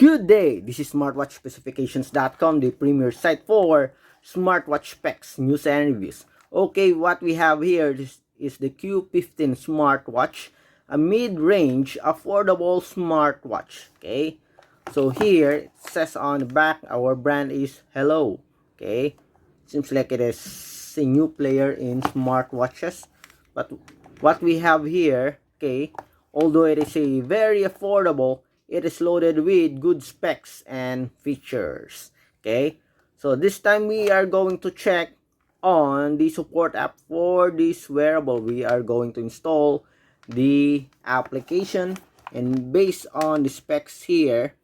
Good day, this is smartwatchspecifications.com, the premier site for smartwatch specs, news and reviews. Okay, what we have here is the Q15 Smartwatch, a mid-range affordable smartwatch. Okay, so here it says on the back our brand is Hello. Okay, seems like it is a new player in smartwatches, but what we have here, okay, although it is a very affordable, it is loaded with good specs and features. Okay, so this time we are going to check on the support app for this wearable. We are going to install the application, and based on the specs here,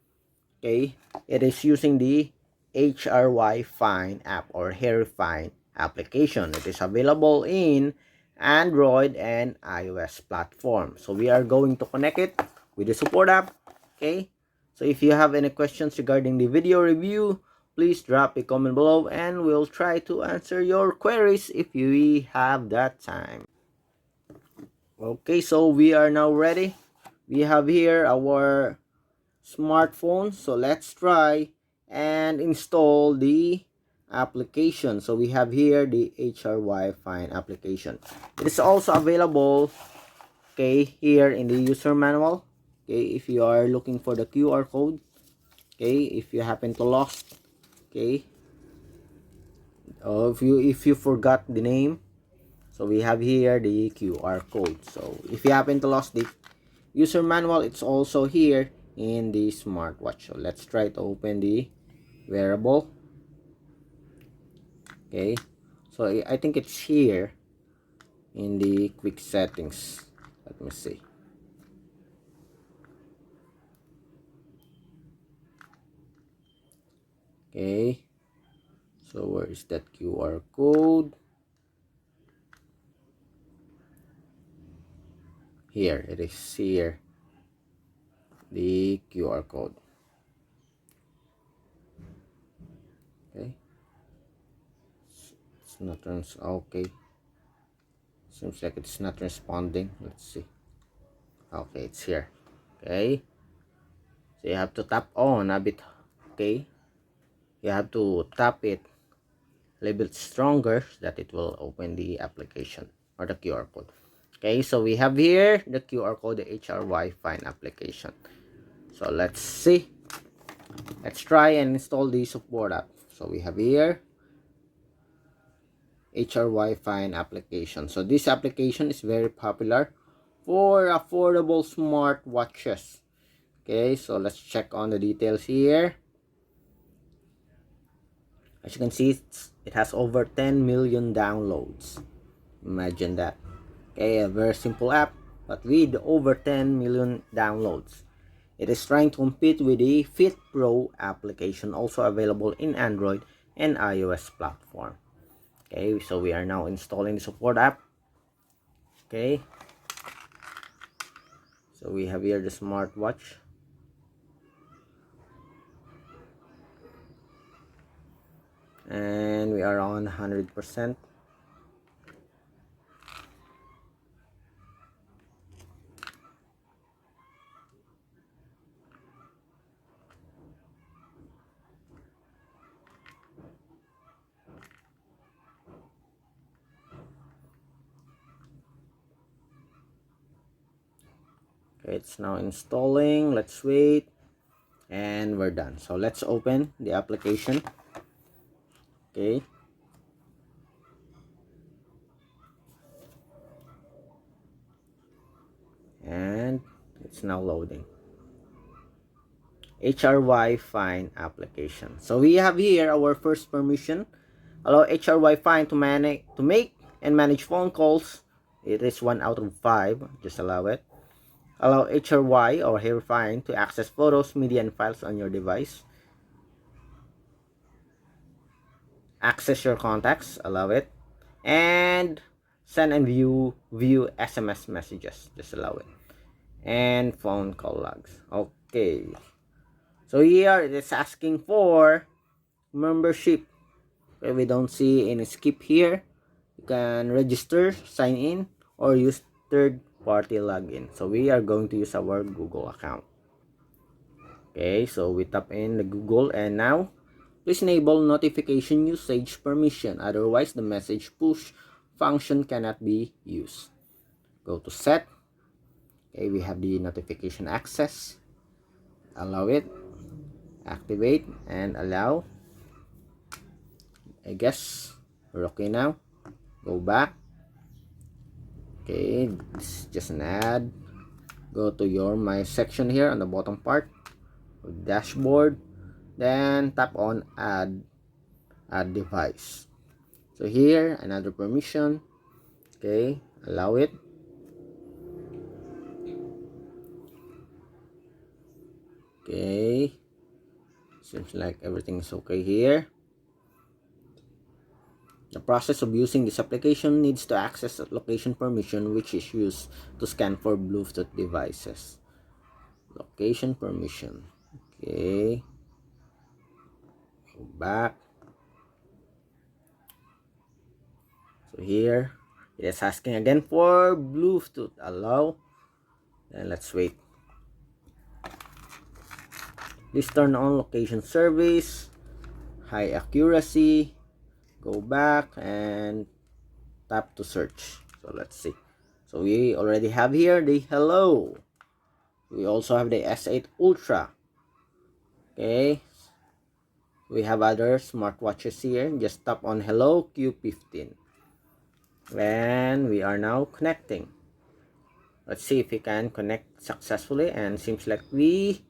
okay, it is using the HRYFine app or HRYFine application. It is available in Android and iOS platform. So we are going to connect it with the support app. Okay, so if you have any questions regarding the video review, please drop a comment below and we'll try to answer your queries if we have that time. Okay, so we are now ready. We have here our smartphone, so let's try and install the application. So we have here the HRYFine application. It is also available, okay, here in the user manual. Okay, if you are looking for the QR code, okay, if you happen to lost, okay, if you forgot the name, so we have here the QR code. So if you happen to lost the user manual, it's also here in the smartwatch. So let's try to open the wearable. Okay, so I think it's here in the quick settings. Let me see. Okay, so where is that QR code? Here it is, here the QR code. Okay, it's not okay, seems like it's not responding. Let's see. Okay, it's here. Okay, so you have to tap on a bit. Okay, you have to tap it a little bit stronger so that it will open the application or the QR code. Okay, so we have here the QR code, the HRYFine application. So let's see. Let's try and install the support app. So we have here HRYFine application. So this application is very popular for affordable smartwatches. Okay, so let's check on the details here. As you can see, it has over 10 million downloads. Imagine that. Okay, a very simple app, but with over 10 million downloads. It is trying to compete with the Fit Pro application, also available in Android and iOS platform. Okay, so we are now installing the support app. Okay, so we have here the smartwatch. And we are on 100%. Okay, it's now installing. Let's wait, and we're done. So let's open the application. Okay, and it's now loading. HRYFine application. So we have here our first permission. Allow HRYFine to make and manage phone calls. It is 1 out of 5. Just allow it. Allow HRY or HRYFine to access photos, media, and files on your device. Access your contacts. Allow it. And send and view SMS messages. Just allow it. And phone call logs. Okay. So here it is asking for membership. Okay, we don't see any skip here. You can register, sign in, or use third-party login. So we are going to use our Google account. Okay, so we tap in the Google, and now please enable notification usage permission, otherwise the message push function cannot be used. Go to set. Okay, we have the notification access. Allow it, activate, and allow. I guess we're okay now. Go back. Okay, this is just an ad. Go to your my section here on the bottom part, dashboard, then tap on add device. So here another permission. Okay, allow it. Okay, seems like everything is okay here. The process of using this application needs to access a location permission, which is used to scan for Bluetooth devices. Location permission. Okay, go back. So here it is asking again for Bluetooth. Allow. And let's wait. Please turn on location service, high accuracy. Go back and tap to search. So let's see. So we already have here the hello. We also have the S8 Ultra. Okay, we have other smartwatches here. Just tap on hello Q15, and we are now connecting. Let's see if we can connect successfully, and seems like we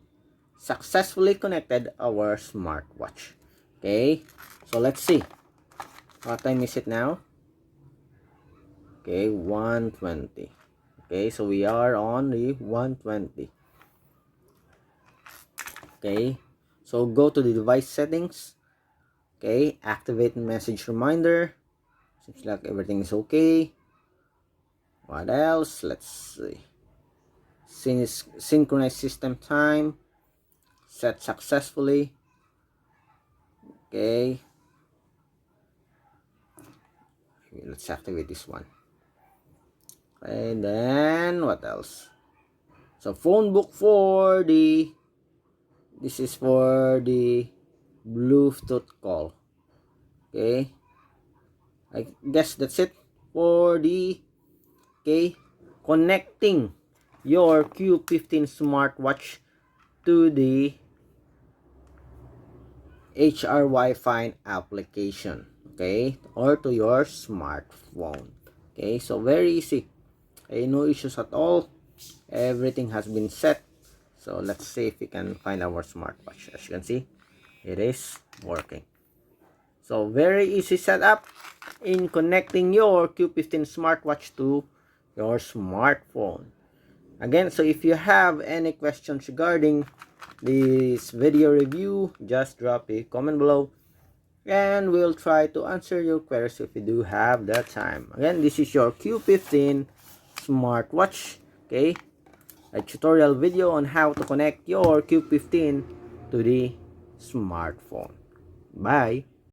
successfully connected our smartwatch. Okay, so let's see what time is it now. Okay, 1:20. Okay, so we are on the 1:20. Okay, so go to the device settings. Okay, activate message reminder. Seems like everything is okay. What else? Let's see. Synchronize system time. Set successfully. Okay, let's activate this one. And then what else? So phone book for the, this is for the Bluetooth call. Okay, I guess that's it for the, okay, connecting your Q15 smartwatch to the HRYFine application, okay, or to your smartphone. Okay, so very easy. Okay, no issues at all. Everything has been set. So let's see if we can find our smartwatch. As you can see, it is working. So very easy setup in connecting your Q15 smartwatch to your smartphone. Again, so if you have any questions regarding this video review, just drop a comment below and we'll try to answer your queries if you do have the time. Again, this is your Q15 smartwatch. Okay, a tutorial video on how to connect your Q15 to the smartphone. Bye.